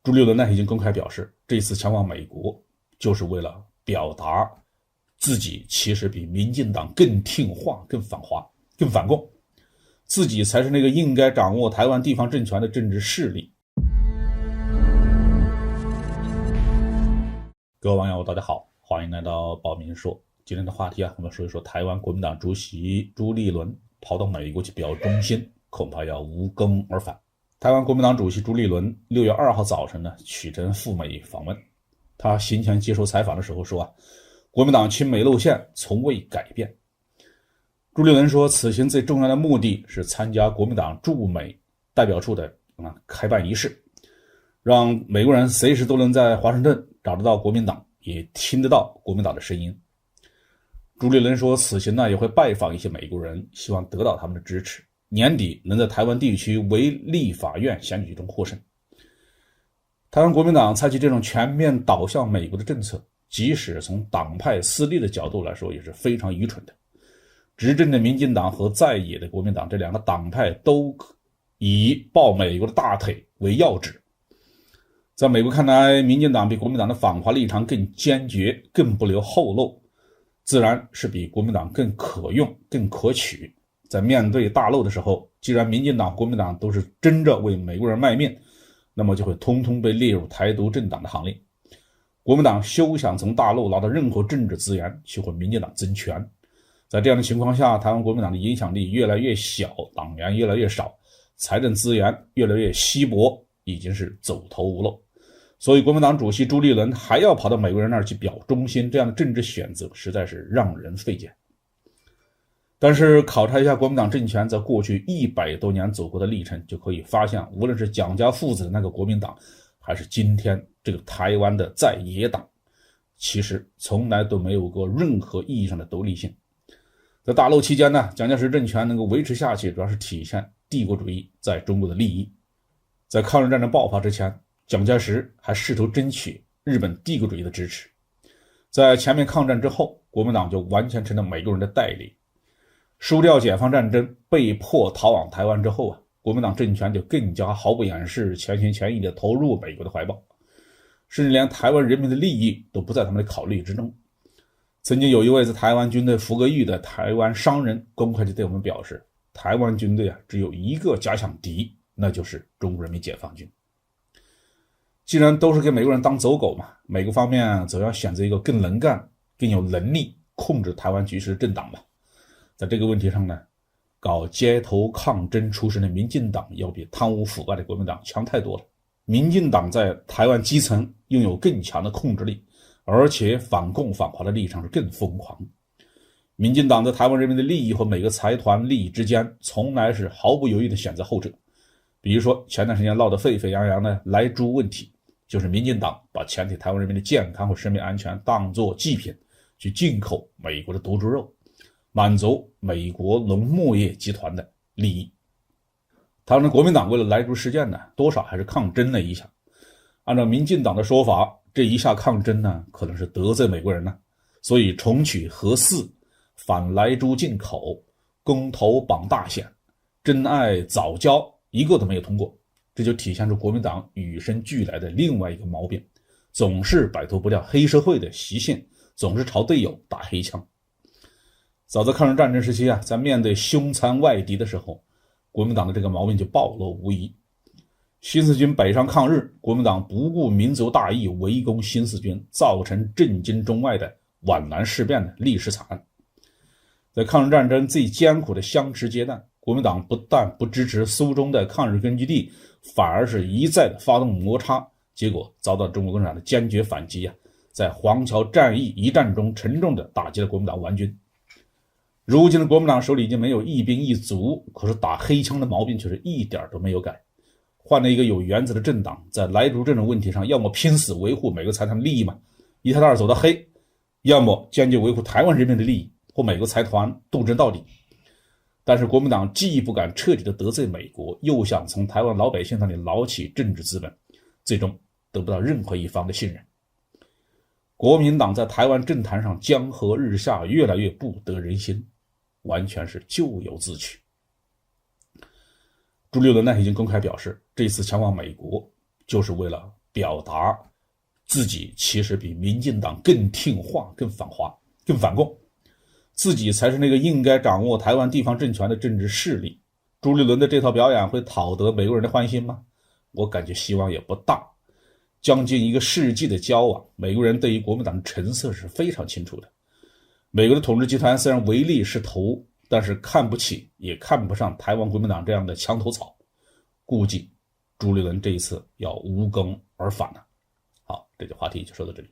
朱立伦呢已经公开表示，这次前往美国就是为了表达自己其实比民进党更听话、更反华、更反共，自己才是那个应该掌握台湾地方政权的政治势力。各位网友大家好，欢迎来到宝明说。今天的话题我们说一说台湾国民党主席朱立伦跑到美国去表忠心，恐怕要无功而返。台湾国民党主席朱立伦6月2号早晨启程赴美访问。他行前接受采访的时候说国民党亲美路线从未改变。朱立伦说，此行最重要的目的是参加国民党驻美代表处的开办仪式，让美国人随时都能在华盛顿找得到国民党，也听得到国民党的声音。朱立伦说，此行也会拜访一些美国人，希望得到他们的支持，年底能在台湾地区为立法院选举中获胜。台湾国民党采取这种全面导向美国的政策，即使从党派私利的角度来说也是非常愚蠢的。执政的民进党和在野的国民党这两个党派都以抱美国的大腿为要旨。在美国看来，民进党比国民党的反华立场更坚决，更不留后路，自然是比国民党更可用、更可取。在面对大陆的时候，既然民进党、国民党都是争着为美国人卖命，那么就会通通被列入台独政党的行列。国民党休想从大陆拿到任何政治资源去和民进党争权。在这样的情况下，台湾国民党的影响力越来越小，党员越来越少，财政资源越来越稀薄，已经是走投无路。所以国民党主席朱立伦还要跑到美国人那儿去表忠心，这样的政治选择实在是让人费解。但是考察一下国民党政权在过去100多年走过的历程，就可以发现，无论是蒋家父子的那个国民党，还是今天这个台湾的在野党，其实从来都没有过任何意义上的独立性。在大陆期间蒋介石政权能够维持下去，主要是体现帝国主义在中国的利益。在抗日战争爆发之前，蒋介石还试图争取日本帝国主义的支持。在全面抗战之后，国民党就完全成了美国人的代理。输掉解放战争，被迫逃往台湾之后国民党政权就更加毫不掩饰、全心全意地投入美国的怀抱，甚至连台湾人民的利益都不在他们的考虑之中。曾经有一位在台湾军队服过役的台湾商人公开地对我们表示，台湾军队只有一个假想敌，那就是中国人民解放军。既然都是给美国人当走狗嘛，美国方面则要选择一个更能干、更有能力控制台湾局势的政党吧。在这个问题上搞街头抗争出身的民进党要比贪污腐败的国民党强太多了。民进党在台湾基层拥有更强的控制力，而且反共反华的立场是更疯狂。民进党在台湾人民的利益和每个财团利益之间，从来是毫不犹豫地选择后者。比如说前段时间闹得沸沸扬扬的莱猪问题，就是民进党把全体台湾人民的健康和生命安全当作祭品，去进口美国的毒猪肉，满足美国农牧业集团的利益。台湾的国民党为了莱猪事件多少还是抗争了一下。按照民进党的说法，这一下抗争可能是得罪美国人所以重启核四、反莱猪进口、公投绑大选、珍爱早教一个都没有通过。这就体现出国民党与生俱来的另外一个毛病，总是摆脱不掉黑社会的习性，总是朝队友打黑枪。早在抗日战争时期在面对凶残外敌的时候，国民党的这个毛病就暴露无遗。新四军北上抗日，国民党不顾民族大义围攻新四军，造成震惊中外的皖南事变的历史惨案。在抗日战争最艰苦的相持阶段，国民党不但不支持苏中的抗日根据地，反而是一再的发动摩擦，结果遭到中国共产党的坚决反击在黄桥战役一战中沉重地打击了国民党顽军。如今的国民党手里已经没有一兵一卒，可是打黑枪的毛病却是一点都没有改。换了一个有原则的政党，在莱猪这种问题上，要么拼死维护美国财团利益嘛，一踏踏走到黑，要么坚决维护台湾人民的利益，和美国财团斗争到底。但是国民党既不敢彻底的得罪美国，又想从台湾老百姓那里捞起政治资本，最终得不到任何一方的信任。国民党在台湾政坛上江河日下，越来越不得人心，完全是咎由自取。朱立伦已经公开表示，这次前往美国就是为了表达自己其实比民进党更听话、更反华、更反共，自己才是那个应该掌握台湾地方政权的政治势力。朱立伦的这套表演会讨得美国人的欢心吗？我感觉希望也不大。将近1个世纪的交往，美国人对于国民党成色是非常清楚的。美国的统治集团虽然唯利是图，但是看不起也看不上台湾国民党这样的墙头草，估计朱立伦这一次要无功而返了。好，这个话题就说到这里。